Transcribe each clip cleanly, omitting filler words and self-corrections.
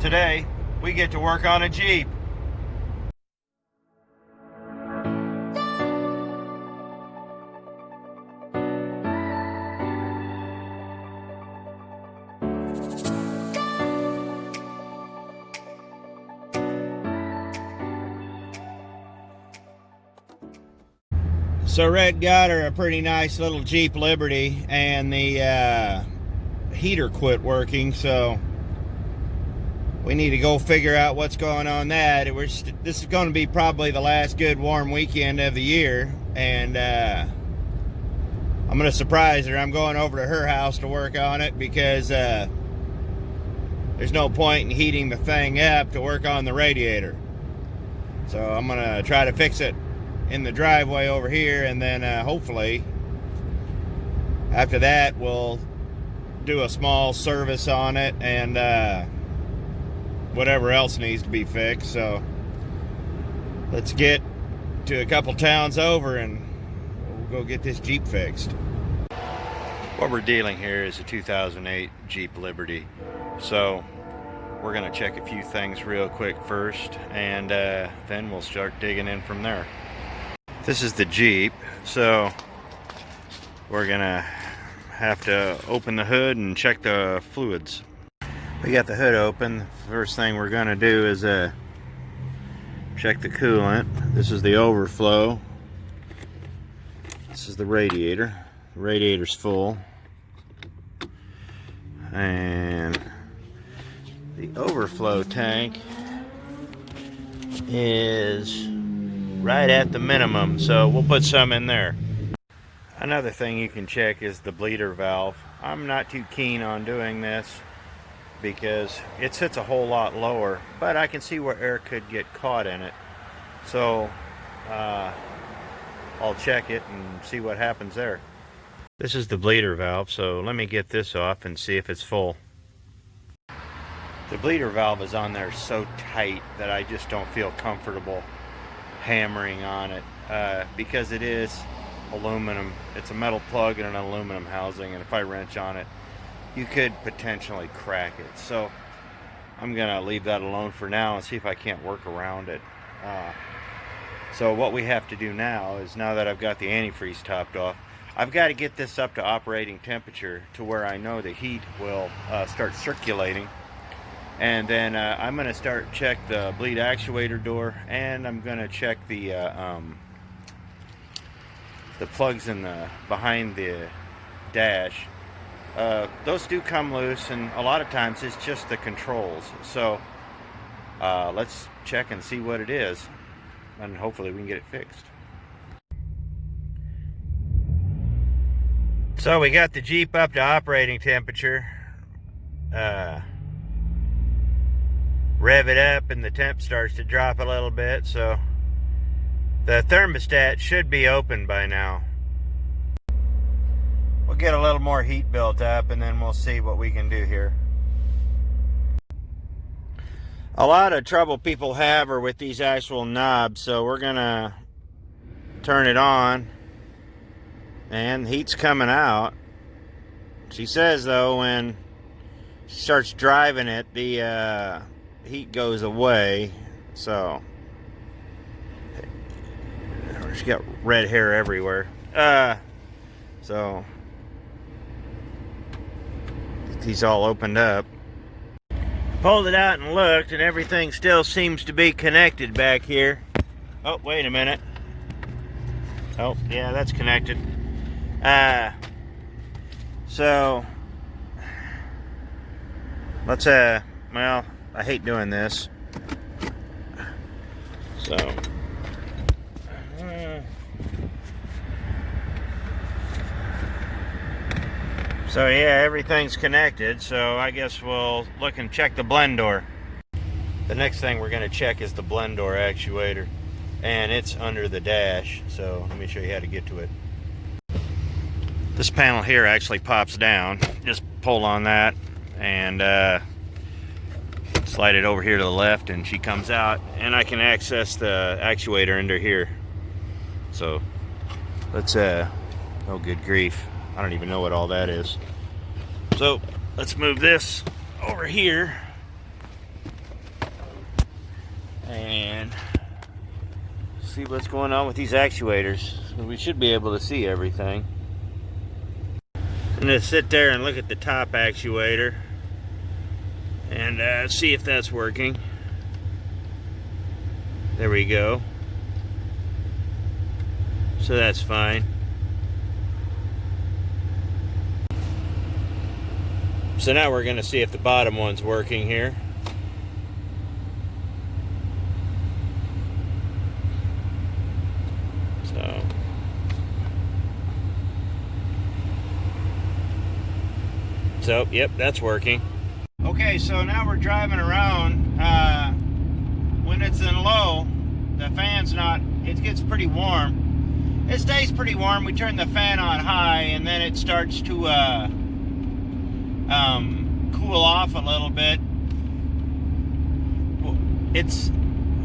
Today, we get to work on a Jeep. So Red got her a pretty nice little Jeep Liberty, and the heater quit working, so we need to go figure out what's going on that. This is going to be probably the last good warm weekend of the year, and I'm going to surprise her. I'm going over to her house to work on it because there's no point in heating the thing up to work on the radiator. So I'm going to try to fix it in the driveway over here, and then hopefully after that we'll do a small service on it and whatever else needs to be fixed. So let's get to a couple towns over and we'll go get this Jeep fixed. What we're dealing here is a 2008 Jeep Liberty, so we're going to check a few things real quick first, and then we'll start digging in from there. This is the Jeep, so we're going to have to open the hood and check the fluids. We got the hood open. First thing we're going to do is check the coolant. This is the overflow. This is the radiator. The radiator's full. And the overflow tank is right at the minimum, so we'll put some in there. Another thing you can check is the bleeder valve. I'm not too keen on doing this because it sits a whole lot lower, but I can see where air could get caught in it. So I'll check it and see what happens there. This is the bleeder valve, so let me get this off and see if it's full. The bleeder valve is on there so tight that I just don't feel comfortable hammering on it because it is aluminum. It's a metal plug and an aluminum housing, and if I wrench on it, you could potentially crack it. So I'm gonna leave that alone for now and see if I can't work around it. So what we have to do now is, now that I've got the antifreeze topped off, I've got to get this up to operating temperature to where I know the heat will start circulating. And then I'm going to check the bleed actuator door, and I'm going to check the plugs in behind the dash. Those do come loose, and a lot of times it's just the controls. So let's check and see what it is, and hopefully we can get it fixed. So we got the Jeep up to operating temperature. Rev it up and the temp starts to drop a little bit, so the thermostat should be open by now. We'll get a little more heat built up and then we'll see what we can do here. A lot of trouble people have are with these actual knobs, so we're gonna turn it on, and heat's coming out. She says though when she starts driving it, the heat goes away. So she's got red hair everywhere. So he's all opened up. Pulled it out and looked, and everything still seems to be connected back here. Oh, wait a minute. Oh, yeah, that's connected. So let's well, I hate doing this. So yeah, everything's connected, so I guess we'll look and check the blend door. The next thing we're going to check is the blend door actuator, and it's under the dash, so let me show you how to get to it. This panel here actually pops down. Just pull on that and slide it over here to the left, and she comes out, and I can access the actuator under here. So let's oh good grief, I don't even know what all that is. So let's move this over here and see what's going on with these actuators. We should be able to see everything. I'm going to sit there and look at the top actuator and see if that's working. There we go. So that's fine. So now we're going to see if the bottom one's working here. So, yep, that's working. Okay, so now we're driving around. When it's in low, the fan's not, it gets pretty warm. It stays pretty warm. We turn the fan on high, and then it starts to cool off a little bit.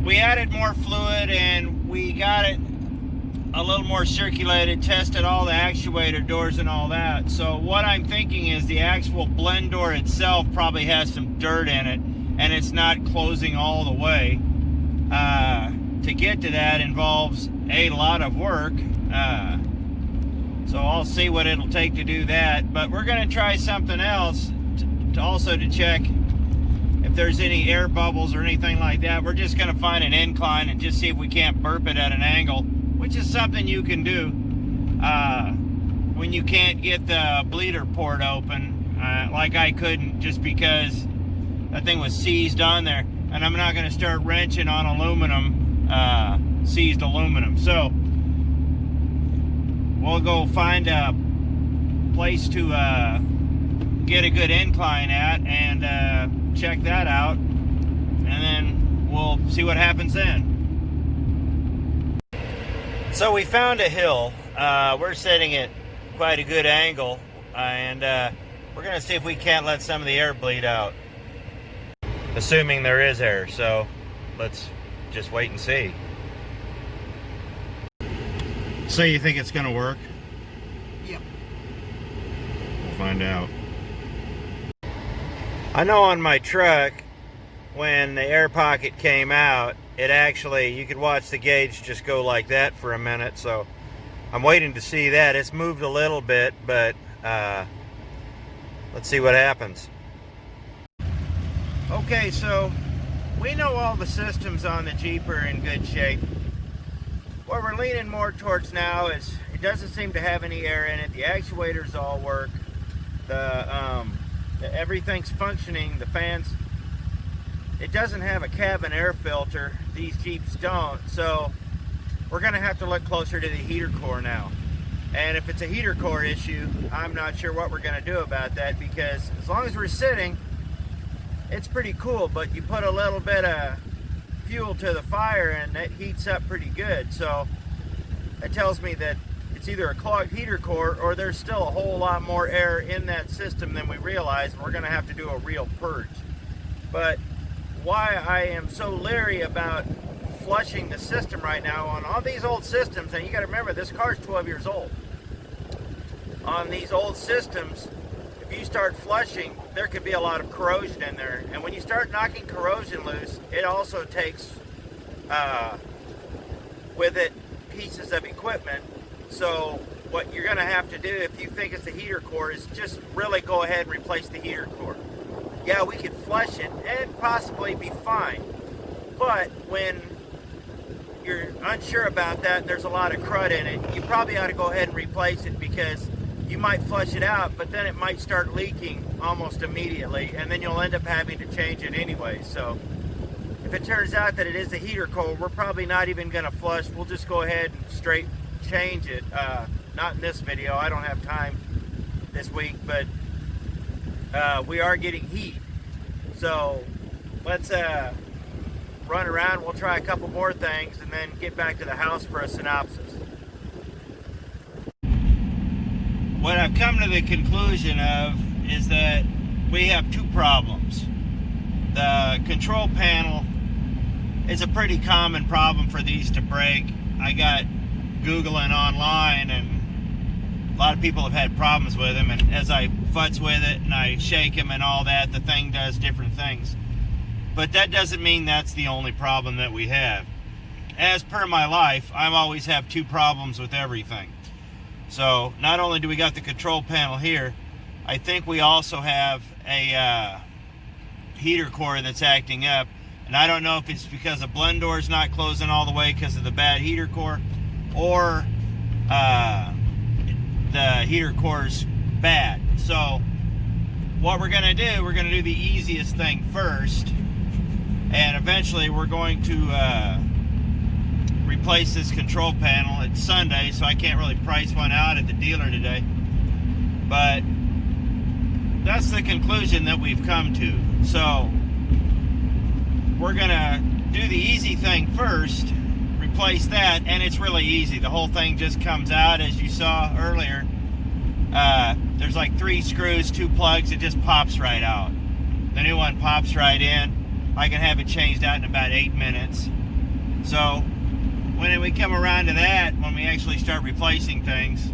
We added more fluid, and we got it a little more circulated, tested all the actuator doors and all that. So what I'm thinking is the actual blend door itself probably has some dirt in it, and it's not closing all the way. To get to that involves a lot of work. So I'll see what it'll take to do that. But we're going to try something else to check if there's any air bubbles or anything like that. We're just going to find an incline and just see if we can't burp it at an angle, which is something you can do when you can't get the bleeder port open, like I couldn't, just because that thing was seized on there. And I'm not going to start wrenching on aluminum, seized aluminum. So we'll go find a place to get a good incline at and check that out, and then we'll see what happens then. So we found a hill. We're sitting at quite a good angle, and we're going to see if we can't let some of the air bleed out. Assuming there is air, so let's just wait and see. So you think it's going to work? Yep. We'll find out. I know on my truck, when the air pocket came out, it actually, you could watch the gauge just go like that for a minute, so I'm waiting to see that. It's moved a little bit, but let's see what happens. Okay, so we know all the systems on the Jeep are in good shape. What we're leaning more towards now is it doesn't seem to have any air in it. The actuators all work. Everything's functioning. The fans, it doesn't have a cabin air filter. These Jeeps don't. So we're going to have to look closer to the heater core now. And if it's a heater core issue, I'm not sure what we're going to do about that, because as long as we're sitting, it's pretty cool, but you put a little bit of fuel to the fire and it heats up pretty good. So that tells me that it's either a clogged heater core or there's still a whole lot more air in that system than we realize, and we're going to have to do a real purge. But why I am so leery about flushing the system right now on all these old systems, and you got to remember, this car's 12 years old. On these old systems, if you start flushing, there could be a lot of corrosion in there. And when you start knocking corrosion loose, it also takes with it pieces of equipment. So what you're going to have to do, if you think it's the heater core, is just really go ahead and replace the heater core. Yeah, we could flush it and possibly be fine. But when you're unsure about that and there's a lot of crud in it, you probably ought to go ahead and replace it, because you might flush it out, but then it might start leaking almost immediately, and then you'll end up having to change it anyway. So if it turns out that it is a heater core, we're probably not even going to flush. We'll just go ahead and straight change it. Not in this video. I don't have time this week, but we are getting heat. So let's run around. We'll try a couple more things and then get back to the house for a synopsis. What I've come to the conclusion of is that we have two problems. The control panel is a pretty common problem for these to break. I got Googling online, and a lot of people have had problems with them, and as I futz with it and I shake them and all that, the thing does different things. But that doesn't mean that's the only problem that we have. As per my life, I always have two problems with everything. So not only do we got the control panel here, I think we also have a heater core that's acting up. And I don't know if it's because the blend door is not closing all the way because of the bad heater core, or the heater core's bad. So what we're going to do the easiest thing first, and eventually we're going to replace this control panel. It's Sunday, so I can't really price one out at the dealer today, but that's the conclusion that we've come to. So we're going to do the easy thing first, replace that, and it's really easy. The whole thing just comes out, as you saw earlier. There's like 3 screws, 2 plugs, it just pops right out. The new one pops right in. I can have it changed out in about 8 minutes. So when we come around to that, when we actually start replacing things,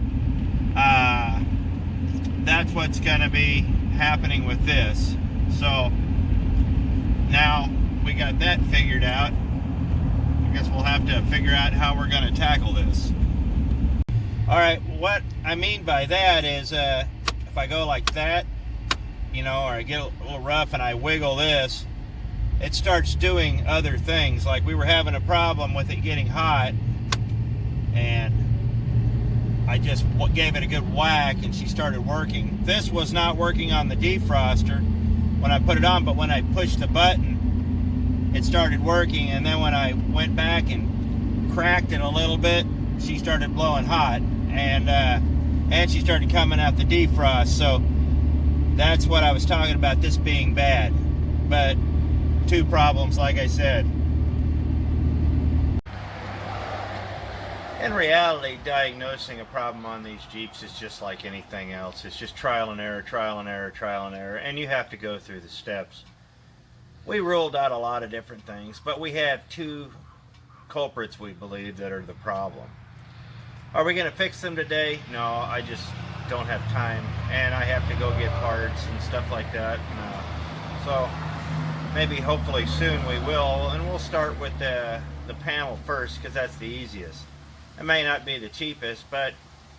that's what's going to be happening with this. So now we got that figured out. I guess we'll have to figure out how we're going to tackle this. Alright, what I mean by that is if I go like that, you know, or I get a little rough and I wiggle this, it starts doing other things. Like we were having a problem with it getting hot, and I just gave it a good whack and she started working. This was not working on the defroster when I put it on, but when I pushed the button, it started working. And then when I went back and cracked it a little bit, she started blowing hot, and she started coming out the defrost. So that's what I was talking about, this being bad. But 2 problems, like I said. In reality, diagnosing a problem on these Jeeps is just like anything else. It's just trial and error, trial and error, trial and error, and you have to go through the steps. We ruled out a lot of different things, but we have 2 culprits, we believe, that are the problem. Are we going to fix them today? No, I just don't have time, and I have to go get parts and stuff like that. No. So maybe hopefully soon we will, and we'll start with the panel first, because that's the easiest. It may not be the cheapest, but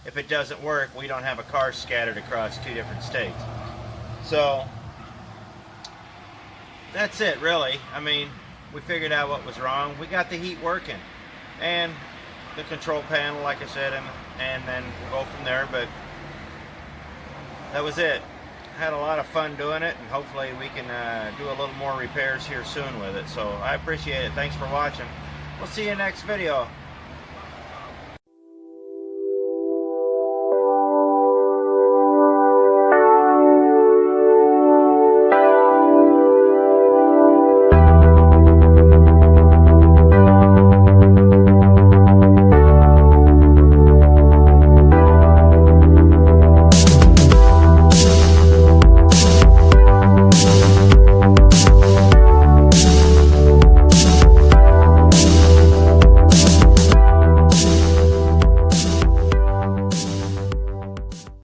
if it doesn't work, we don't have a car scattered across 2 different states. So that's it, really. I mean, we figured out what was wrong. We got the heat working, and the control panel, like I said, and then we'll go from there. But that was it. Had a lot of fun doing it, and hopefully we can do a little more repairs here soon with it. So I appreciate it. Thanks for watching. We'll see you next video.